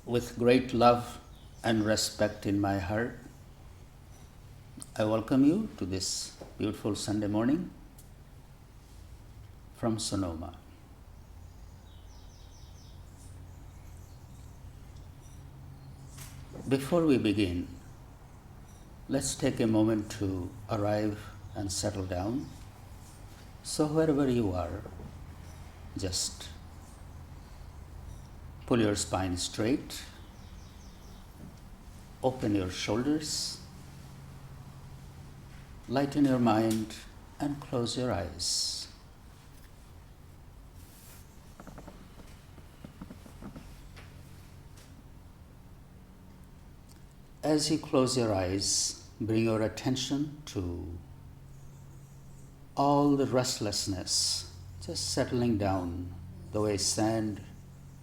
With great love and respect in my heart, I welcome you to this beautiful Sunday morning from Sonoma. Before we begin, let's take a moment to arrive and settle down. So, wherever you are, just pull your spine straight, open your shoulders, lighten your mind, and close your eyes. As you close your eyes, bring your attention to all the restlessness just settling down the way sand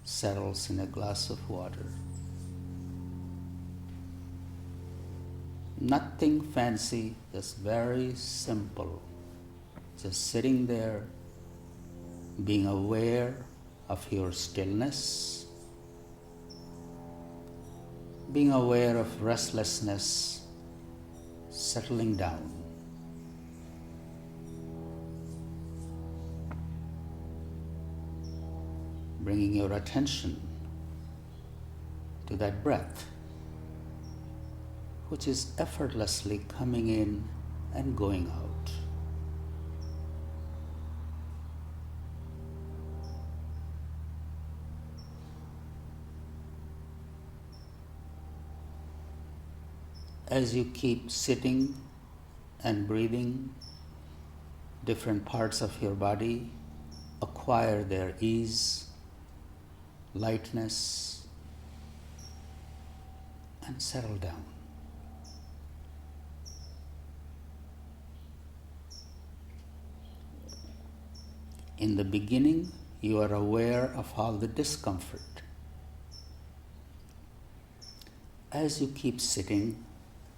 settles in a glass of water. Nothing fancy, just very simple. Just sitting there, being aware of your stillness, being aware of restlessness settling down. Bringing your attention to that breath, which is effortlessly coming in and going out. As you keep sitting and breathing, different parts of your body acquire their ease, lightness, and settle down. In the beginning, you are aware of all the discomfort. As you keep sitting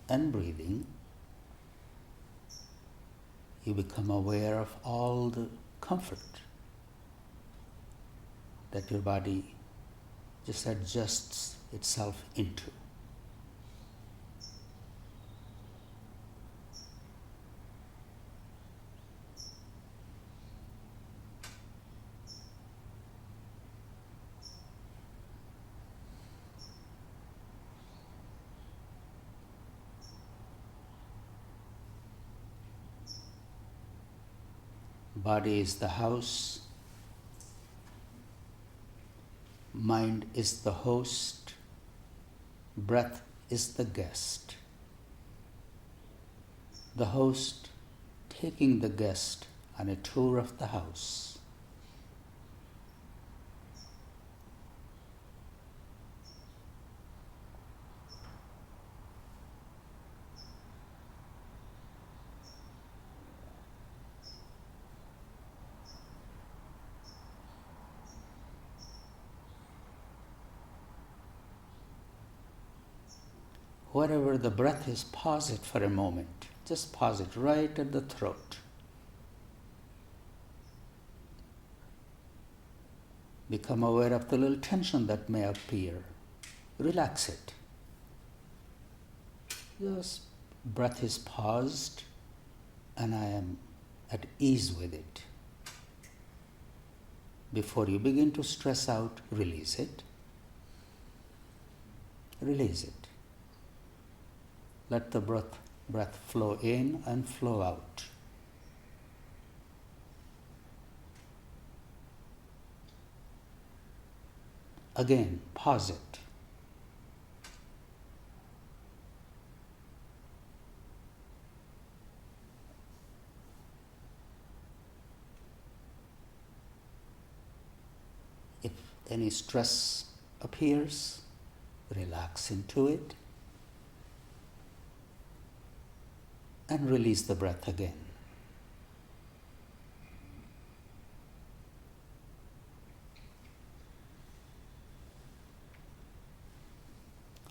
and breathing, you become aware of all the comfort that your body just adjusts itself into. Body is the house, mind is the host, breath is the guest. The host taking the guest on a tour of the house. Wherever the breath is, pause it for a moment. Just pause it right at the throat. Become aware of the little tension that may appear. Relax it. Just breath is paused and I am at ease with it. Before you begin to stress out, release it. Release it. Let the breath flow in and flow out. Again, pause it. If any stress appears, relax into it and release the breath again.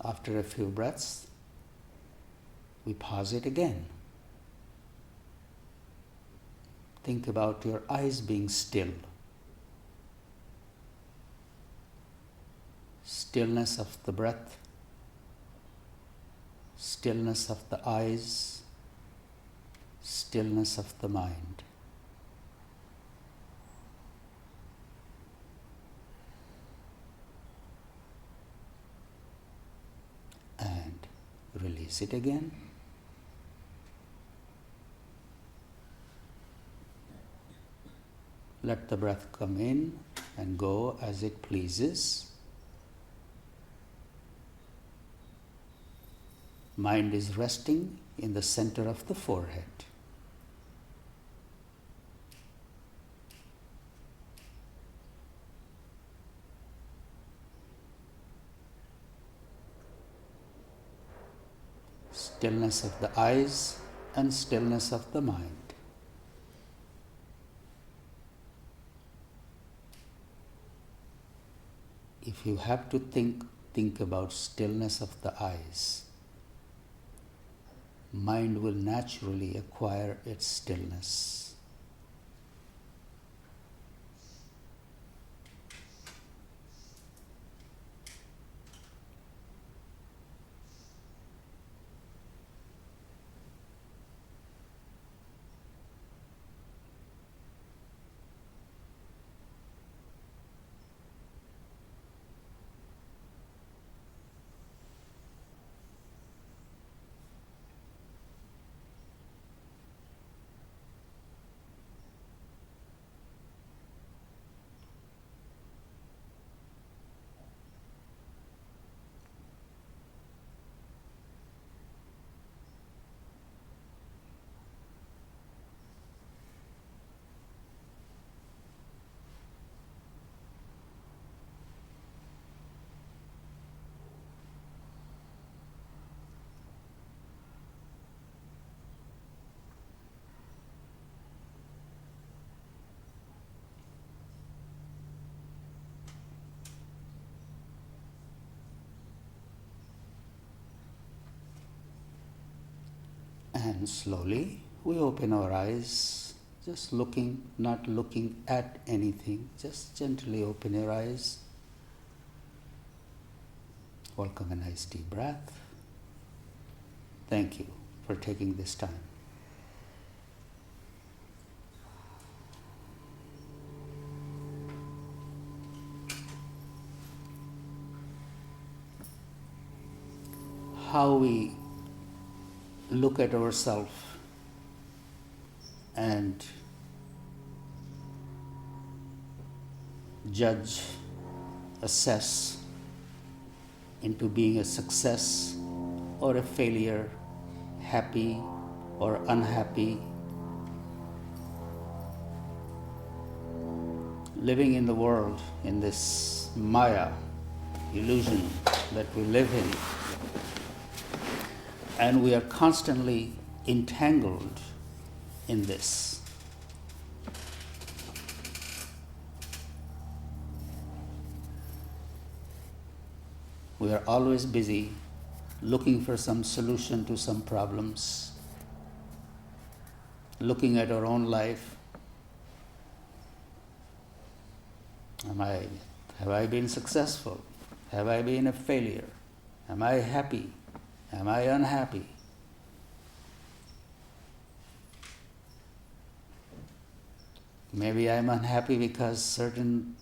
After a few breaths, we pause it again. Think about your eyes being still. stillness of the breath, stillness of the eyes, stillness of the mind. And release it again. Let the breath come in and go as it pleases. Mind is resting in the center of the forehead. Stillness of the eyes and stillness of the mind. If you have to think about stillness of the eyes. Mind will naturally acquire its stillness. And slowly we open our eyes, just looking, not looking at anything, just gently open your eyes. Welcome a nice deep breath. Thank you for taking this time. How we look at ourselves and judge, assess into being a success or a failure, happy or unhappy, living in the world, in this Maya illusion that we live in. And we are constantly entangled in this. We are always busy looking for some solution to some problems, looking at our own life. Have I been successful? Have I been a failure? Am I happy? Am I unhappy? Maybe I'm unhappy because certain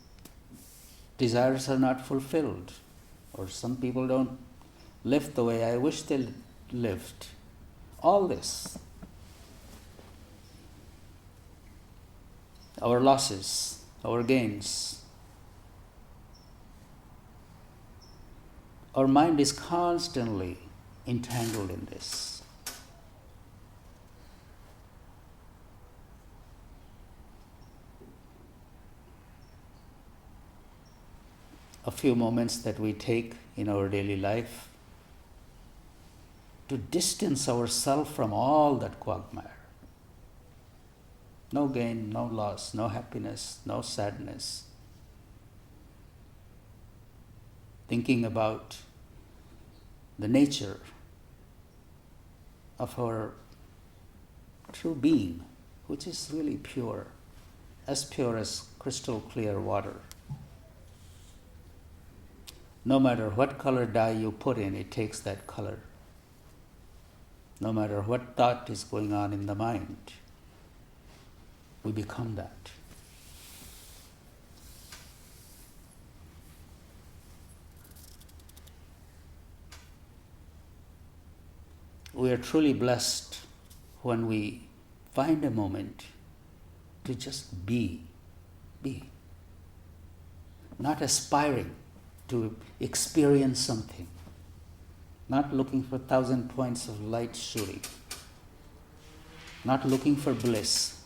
desires are not fulfilled, or some people don't live the way I wish they lived. All this. Our losses, our gains. Our mind is constantly entangled in this. A few moments that we take in our daily life to distance ourselves from all that quagmire. No gain, no loss, no happiness, no sadness. Thinking about the nature of our true being, which is really pure as crystal clear water. No matter what color dye you put in, it takes that color. No matter what thought is going on in the mind, we become that. We are truly blessed when we find a moment to just be. Not aspiring to experience something, not looking for 1,000 points of light shooting, not looking for bliss.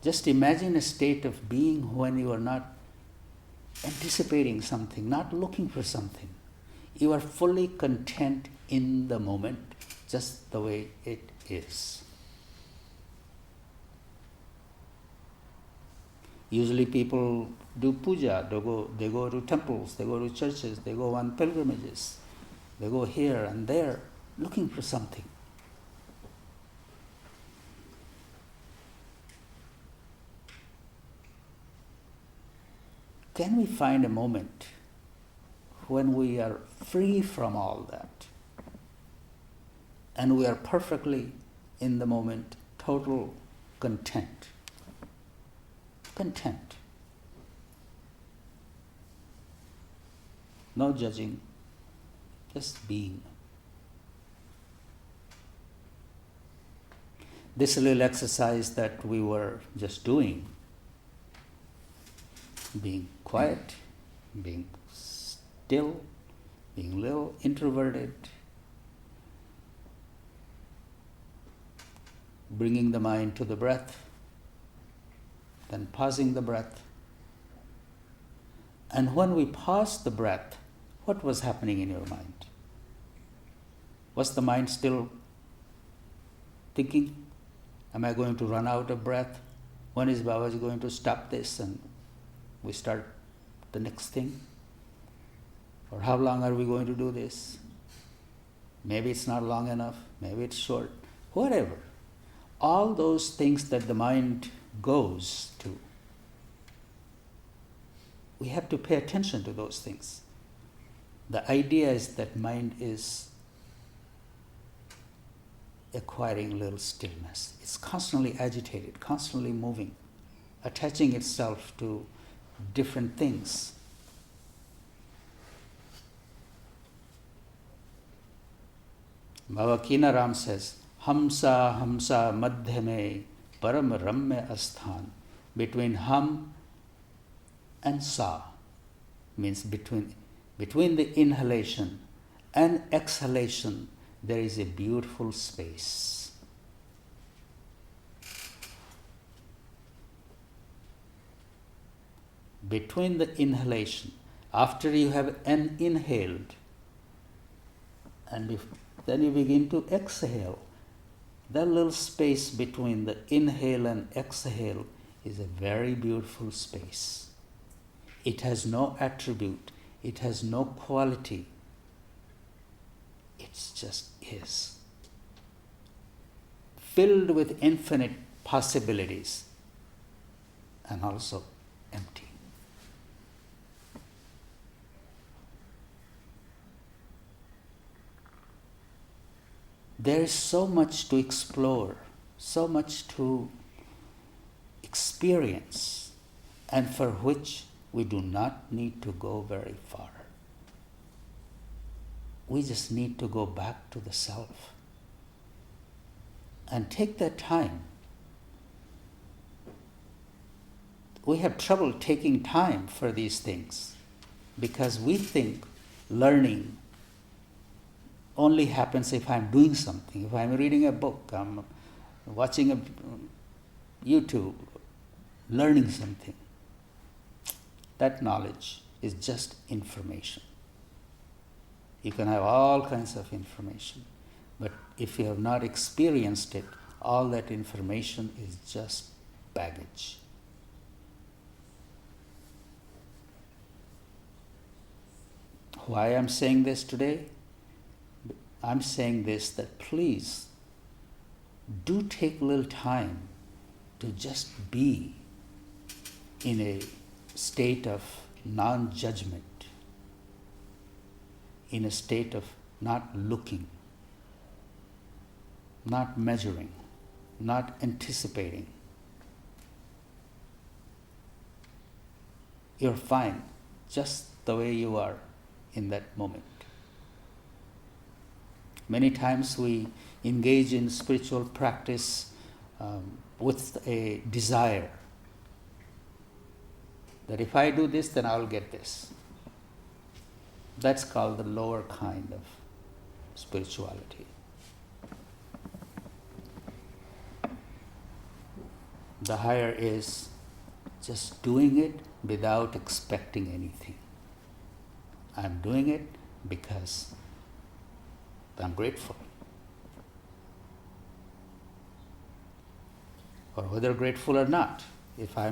Just imagine a state of being when you are not anticipating something, not looking for something. You are fully content in the moment, just the way it is. Usually people do puja, they go to temples, they go to churches, they go on pilgrimages, they go here and there looking for something. Can we find a moment when we are free from all that and we are perfectly in the moment, total content? Content. No judging, just being. This little exercise that we were just doing, being quiet, being still, being a little introverted, bringing the mind to the breath, then pausing the breath. And when we paused the breath, what was happening in your mind? Was the mind still thinking, am I going to run out of breath? When is Babaji going to stop this and we start the next thing? Or how long are we going to do this? Maybe it's not long enough, maybe it's short, whatever. All those things that the mind goes to, we have to pay attention to those things. The idea is that mind is acquiring a little stillness. It's constantly agitated, constantly moving, attaching itself to different things. Baba Kinaram says, Hamsa Hamsa Madhya mein Param Ramya Asthan. Between Ham and Sa means between the inhalation and exhalation there is a beautiful space. Between the inhalation, after you have inhaled and then you begin to exhale, that little space between the inhale and exhale is a very beautiful space. It has no attribute, it has no quality. It just is. Filled with infinite possibilities and also empty. There is so much to explore, so much to experience, and for which we do not need to go very far. We just need to go back to the self and take that time. We have trouble taking time for these things because we think learning only happens if I'm doing something. If I'm reading a book, I'm watching a YouTube, learning something. That knowledge is just information. You can have all kinds of information, but if you have not experienced it, all that information is just baggage. Why I'm saying this today? I'm saying this that please do take a little time to just be in a state of non-judgment, in a state of not looking, not measuring, not anticipating. You're fine just the way you are in that moment. Many times we engage in spiritual practice with a desire that if I do this, then I'll get this. That's called the lower kind of spirituality. The higher is just doing it without expecting anything. I'm doing it because I'm grateful. Or whether grateful or not, if I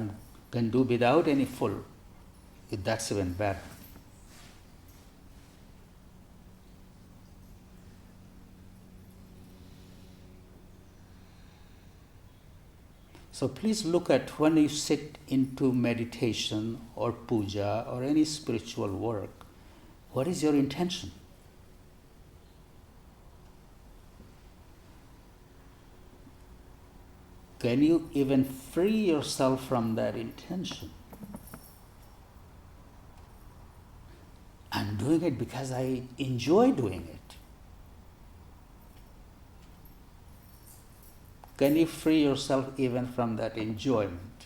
can do without any full, that's even better. So please look at when you sit into meditation or puja or any spiritual work, what is your intention? Can you even free yourself from that intention? I'm doing it because I enjoy doing it. Can you free yourself even from that enjoyment?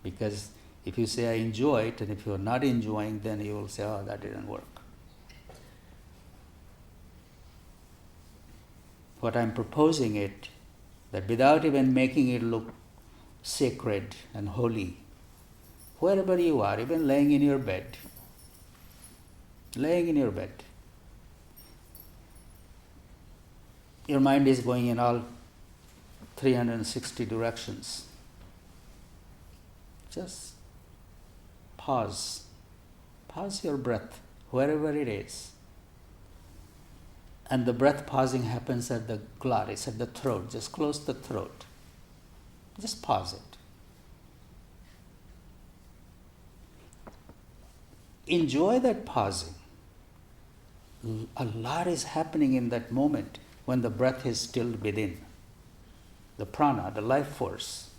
Because if you say I enjoy it, and if you're not enjoying, then you will say, oh, that didn't work. What I'm proposing it, that without even making it look sacred and holy, wherever you are, even laying in your bed, your mind is going in all 360 directions. Just pause your breath, wherever it is. And the breath pausing happens at the glottis, at the throat. Just close the throat. Just pause it. Enjoy that pausing. A lot is happening in that moment when the breath is still within. The prana, the life force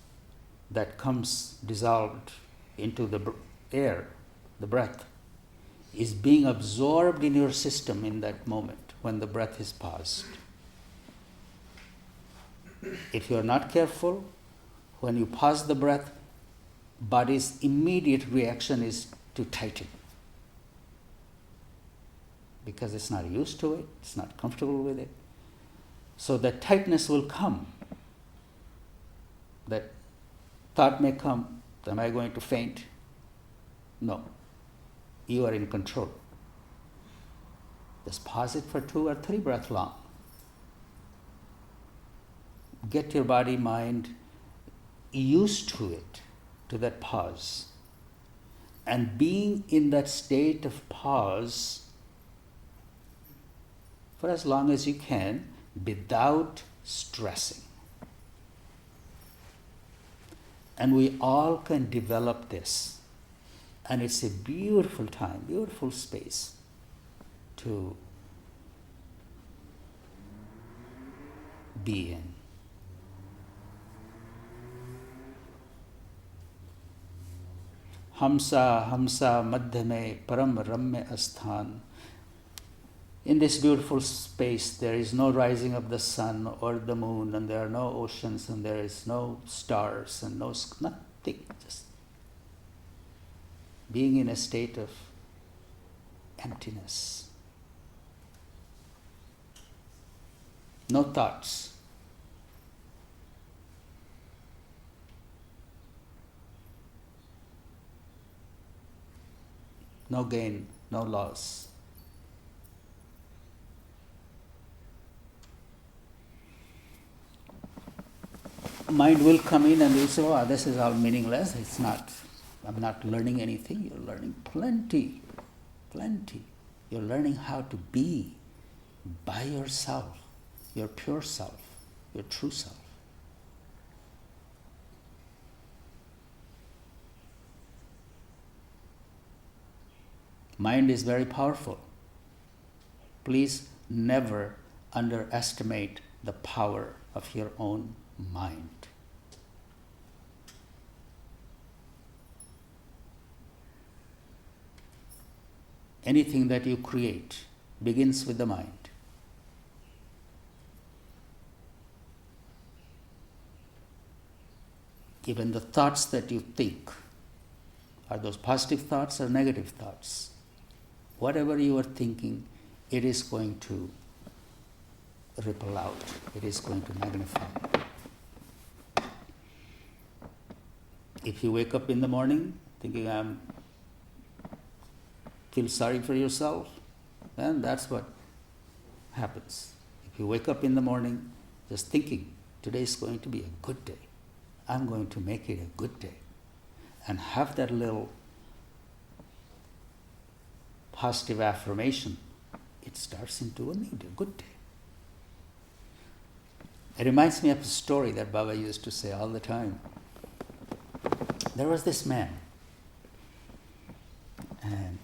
that comes dissolved into the air, the breath, is being absorbed in your system in that moment when the breath is paused. If you are not careful, when you pause the breath, body's immediate reaction is to tighten. Because it's not used to it, it's not comfortable with it. So that tightness will come. That thought may come, am I going to faint? No. You are in control. Just pause it for 2 or 3 breaths long. Get your body, mind used to it, to that pause. And being in that state of pause for as long as you can, without stressing. And we all can develop this. And it's a beautiful time, beautiful space to be in. Hamsa, Hamsa, Madhyame, Param Ramya Asthan. In this beautiful space, there is no rising of the sun or the moon, and there are no oceans, and there is no stars, and nothing. Just being in a state of emptiness. No thoughts. No gain, no loss. Mind will come in and you say, oh, this is all meaningless. It's not, I'm not learning anything. You're learning plenty. You're learning how to be by yourself, your pure self, your true self. Mind is very powerful. Please never underestimate the power of your own mind. Anything that you create begins with the mind. Even the thoughts that you think, are those positive thoughts or negative thoughts? Whatever you are thinking, it is going to ripple out. It is going to magnify. If you wake up in the morning thinking, feel sorry for yourself, then that's what happens. If you wake up in the morning just thinking, today is going to be a good day, I'm going to make it a good day, and have that little positive affirmation, it starts into a new day, a good day. It reminds me of a story that Baba used to say all the time. There was this man, and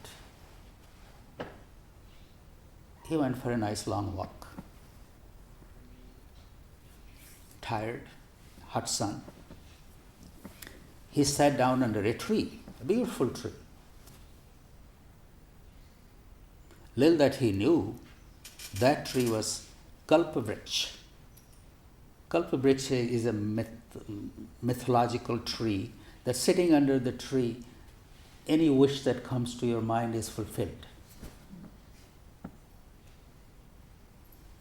he went for a nice long walk. Tired, hot sun. He sat down under a tree, a beautiful tree. Little that he knew, that tree was Kalpavriksha. Kalpavriksha is a mythological tree that sitting under the tree, any wish that comes to your mind is fulfilled.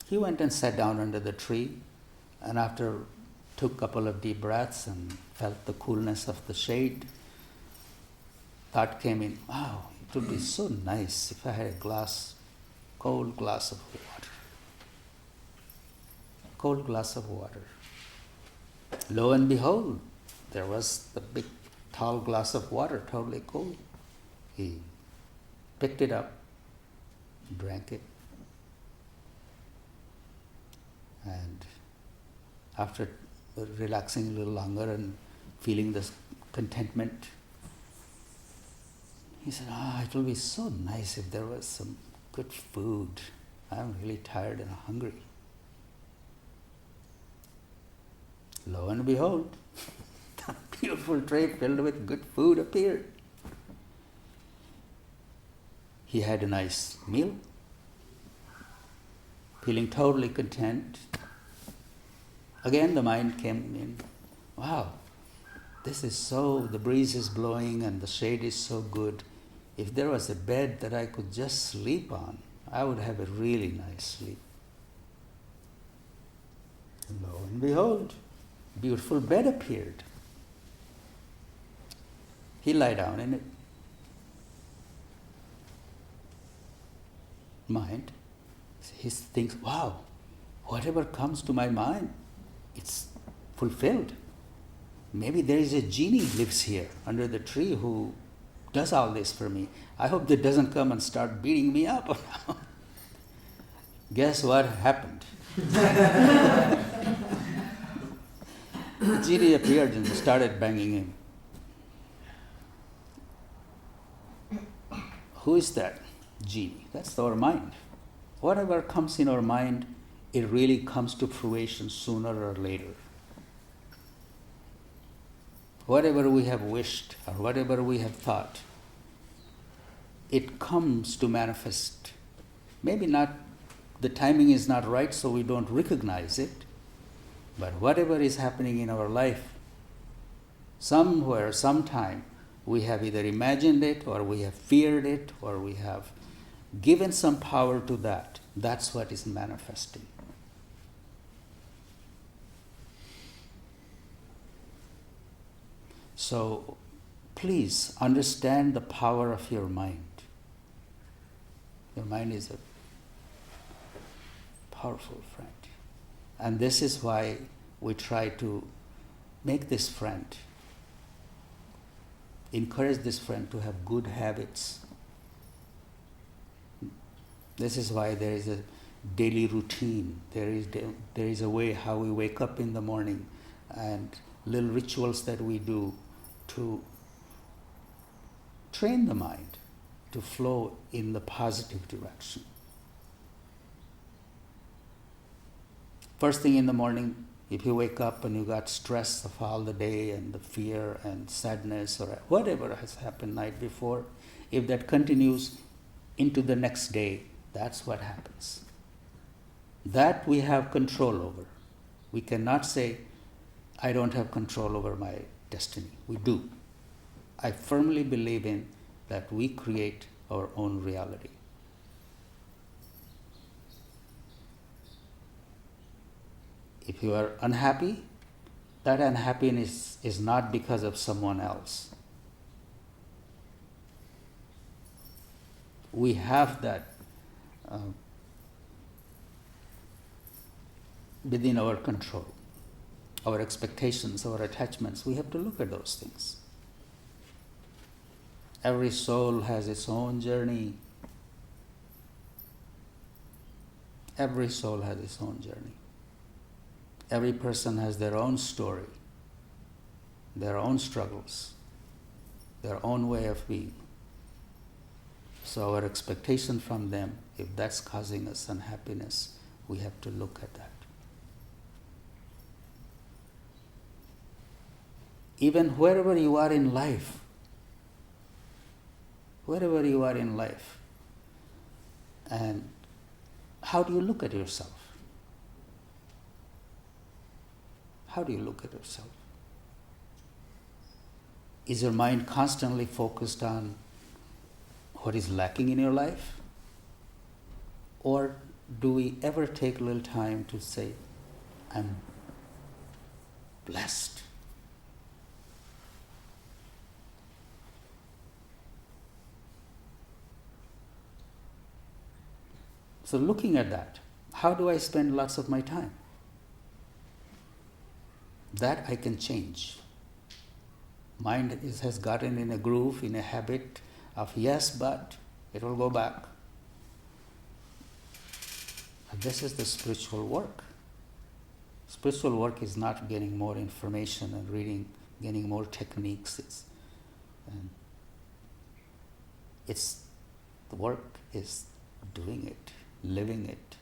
He went and sat down under the tree, and after took a couple of deep breaths and felt the coolness of the shade, thought came in, wow, it would be so nice if I had a cold glass of water. Cold glass of water. Lo and behold, there was the big tall glass of water, totally cold. He picked it up, drank it, and after relaxing a little longer and feeling this contentment, he said, it will be so nice if there was some good food. I'm really tired and hungry. Lo and behold, the beautiful tray filled with good food appeared. He had a nice meal, feeling totally content. Again the mind came in, wow, the breeze is blowing and the shade is so good. If there was a bed that I could just sleep on, I would have a really nice sleep. And lo and behold, a beautiful bed appeared. He lay down in it. Mind, he thinks, wow, whatever comes to my mind, it's fulfilled. Maybe there is a genie lives here under the tree who does all this for me. I hope that doesn't come and start beating me up. Guess what happened? The genie appeared and started banging him. Who is that genie? That's our mind. Whatever comes in our mind, it really comes to fruition sooner or later. Whatever we have wished or whatever we have thought, it comes to manifest. Maybe not, the timing is not right, so we don't recognize it. But whatever is happening in our life, somewhere, sometime, we have either imagined it or we have feared it or we have given some power to that. That's what is manifesting. So please understand the power of your mind. Your mind is a powerful friend. And this is why we try to make this friend, encourage this friend to have good habits. This is why there is a daily routine. There is a way how we wake up in the morning and little rituals that we do to train the mind. to flow in the positive direction. First thing in the morning, if you wake up and you got stress of all the day and the fear and sadness or whatever has happened night before, if that continues into the next day, that's what happens. That we have control over. We cannot say, I don't have control over my destiny. We do. I firmly believe in that we create our own reality. If you are unhappy, that unhappiness is not because of someone else. We have that within our control. Our expectations, our attachments, we have to look at those things. Every soul has its own journey. Every soul has its own journey. Every person has their own story, their own struggles, their own way of being. So our expectation from them, if that's causing us unhappiness, we have to look at that. Even wherever you are in life, and how do you look at yourself? How do you look at yourself? Is your mind constantly focused on what is lacking in your life? Or do we ever take a little time to say, I'm blessed? So looking at that, how do I spend lots of my time? That I can change. Mind has gotten in a groove, in a habit of yes, but it will go back. And this is the spiritual work. Spiritual work is not getting more information and reading, getting more techniques. The work is doing it, living it.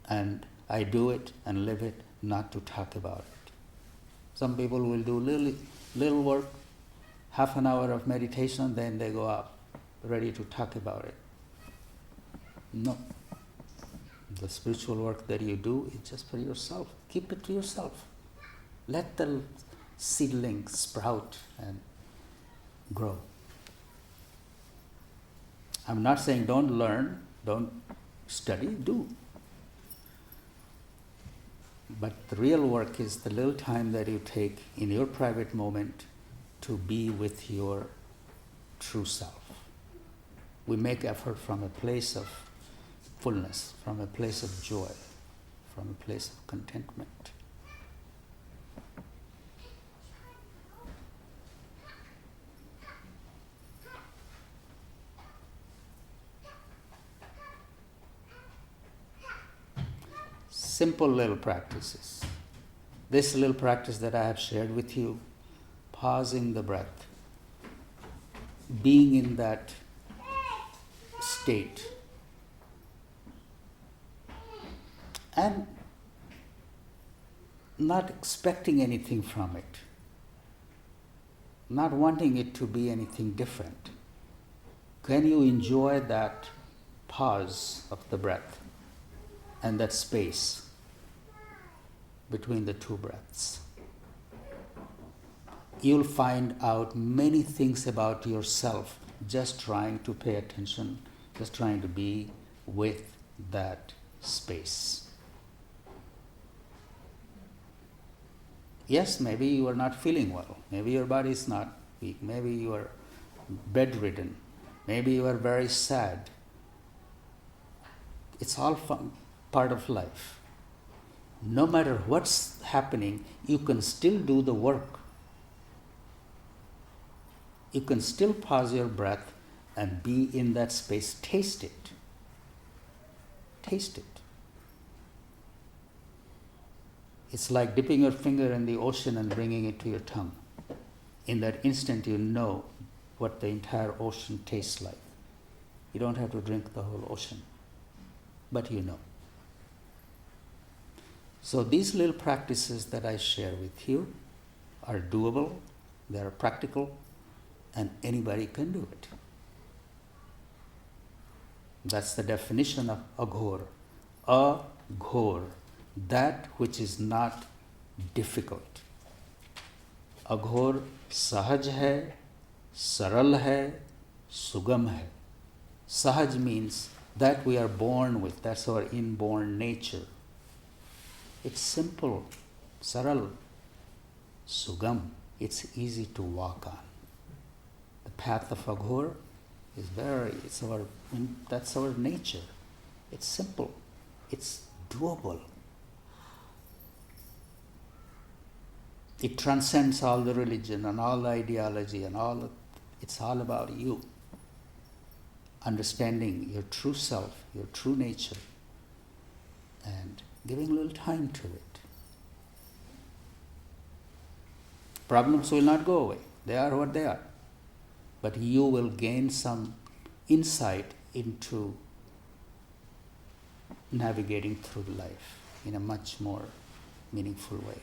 And I do it and live it, not to talk about it. Some people will do little work, half an hour of meditation, then they go up, ready to talk about it. No. The spiritual work that you do is just for yourself. Keep it to yourself. Let the seedling sprout and grow. I'm not saying don't learn, don't study, do. But the real work is the little time that you take in your private moment to be with your true self. We make effort from a place of fullness, from a place of joy, from a place of contentment. Simple little practices. This little practice that I have shared with you, pausing the breath, being in that state, and not expecting anything from it, not wanting it to be anything different. Can you enjoy that pause of the breath and that space between the two breaths? You'll find out many things about yourself just trying to pay attention, just trying to be with that space. Yes, maybe you are not feeling well. Maybe your body is not weak. Maybe you are bedridden. Maybe you are very sad. It's all part of life. No matter what's happening, you can still do the work. You can still pause your breath and be in that space. Taste it. Taste it. It's like dipping your finger in the ocean and bringing it to your tongue. In that instant, you know what the entire ocean tastes like. You don't have to drink the whole ocean, but you know. So these little practices that I share with you are doable, they are practical, and anybody can do it. That's the definition of aghor. Aghor, that which is not difficult. Aghor sahaj hai, saral hai, sugam hai. Sahaj means that we are born with, that's our inborn nature. It's simple, saral, sugam, it's easy to walk on. The path of aghor is that's our nature. It's simple, it's doable. It transcends all the religion and all the ideology and it's all about you. Understanding your true self, your true nature, and giving a little time to it. Problems will not go away. They are what they are. But you will gain some insight into navigating through life in a much more meaningful way.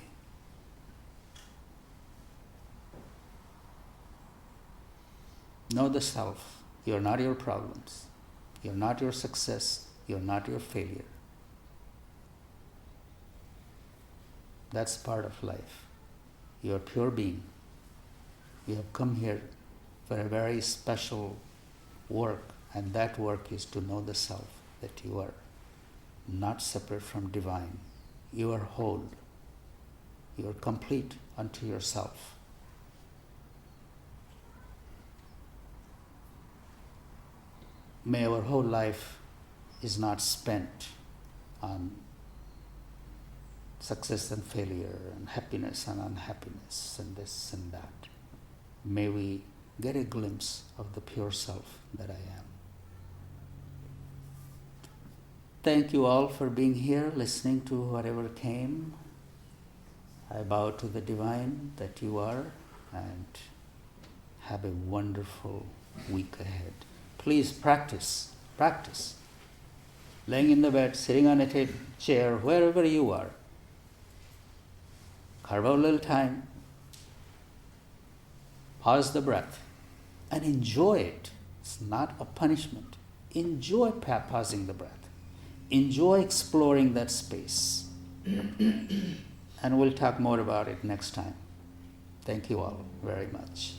Know the self. You're not your problems. You're not your success. You're not your failure. That's part of life. You're a pure being. You have come here for a very special work, and that work is to know the self, that you are not separate from divine. You are whole. You are complete unto yourself. May our whole life is not spent on success and failure and happiness and unhappiness and this and that. May we get a glimpse of the pure self that I am. Thank you all for being here, listening to whatever came. I bow to the divine that you are, and have a wonderful week ahead. Please practice. Laying in the bed, sitting on a chair, wherever you are. Carve out a little time. Pause the breath and enjoy it. It's not a punishment. Enjoy pausing the breath. Enjoy exploring that space. And we'll talk more about it next time. Thank you all very much.